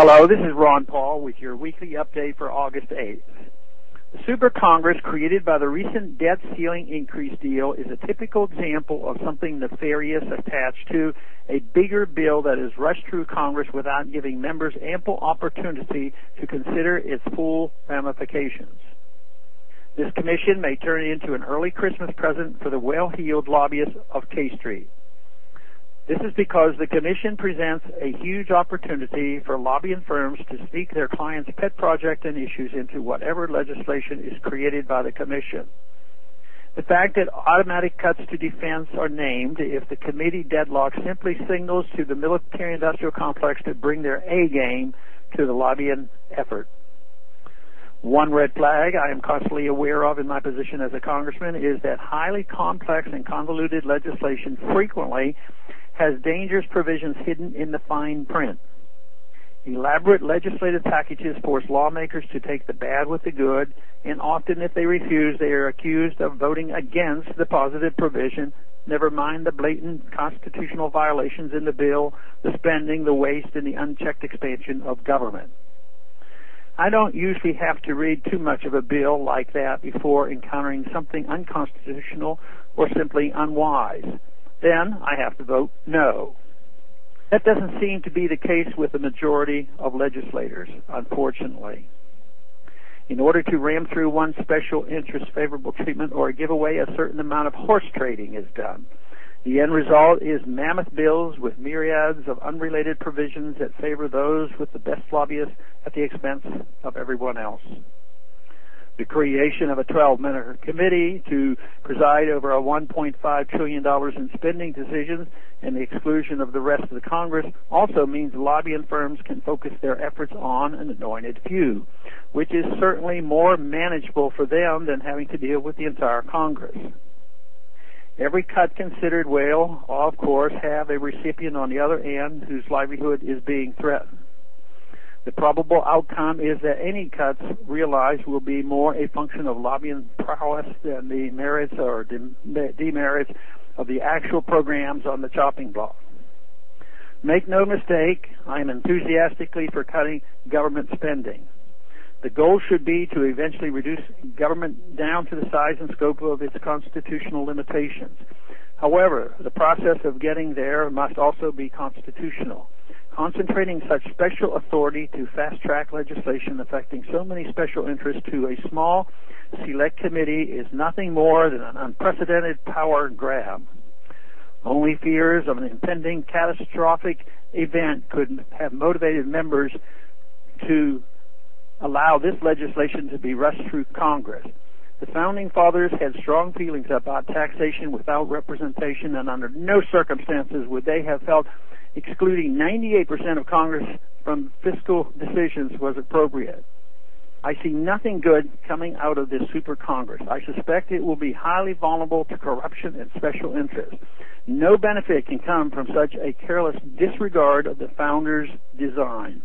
Hello, this is Ron Paul with your weekly update for August 8th. The Super Congress created by the recent debt ceiling increase deal is a typical example of something nefarious attached to a bigger bill that is rushed through Congress without giving members ample opportunity to consider its full ramifications. This commission may turn into an early Christmas present for the well-heeled lobbyists of K Street. This is because the Commission presents a huge opportunity for lobbying firms to sneak their clients' pet project and issues into whatever legislation is created by the Commission. The fact that automatic cuts to defense are named if the committee deadlock simply signals to the military-industrial complex to bring their A game to the lobbying effort. One red flag I am constantly aware of in my position as a congressman is that highly complex and convoluted legislation frequently has dangerous provisions hidden in the fine print. Elaborate legislative packages force lawmakers to take the bad with the good, and often if they refuse, they are accused of voting against the positive provision, never mind the blatant constitutional violations in the bill, the spending, the waste, and the unchecked expansion of government. I don't usually have to read too much of a bill like that before encountering something unconstitutional or simply unwise. Then I have to vote no. That doesn't seem to be the case with the majority of legislators, unfortunately. In order to ram through one special interest favorable treatment or give away a certain amount of horse trading is done. The end result is mammoth bills with myriads of unrelated provisions that favor those with the best lobbyists at the expense of everyone else. The creation of a 12-member committee to preside over a $1.5 trillion in spending decisions and the exclusion of the rest of the Congress also means lobbying firms can focus their efforts on an anointed few, which is certainly more manageable for them than having to deal with the entire Congress. Every cut considered will, of course, have a recipient on the other end whose livelihood is being threatened. The probable outcome is that any cuts realized will be more a function of lobbying prowess than the merits or demerits of the actual programs on the chopping block. Make no mistake, I am enthusiastically for cutting government spending. The goal should be to eventually reduce government down to the size and scope of its constitutional limitations. However, the process of getting there must also be constitutional. Concentrating such special authority to fast-track legislation affecting so many special interests to a small, select committee is nothing more than an unprecedented power grab. Only fears of an impending catastrophic event could have motivated members to allow this legislation to be rushed through Congress. The Founding Fathers had strong feelings about taxation without representation, and under no circumstances would they have felt excluding 98% of Congress from fiscal decisions was appropriate. I see nothing good coming out of this Super Congress. I suspect it will be highly vulnerable to corruption and special interest. No benefit can come from such a careless disregard of the Founders' design.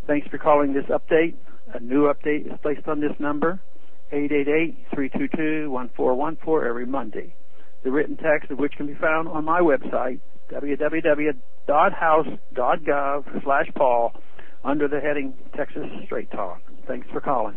Thanks for calling this update. A new update is placed on this number, 888-322-1414, every Monday. The written text of which can be found on my website, www.house.gov/Paul, under the heading Texas Straight Talk. Thanks for calling.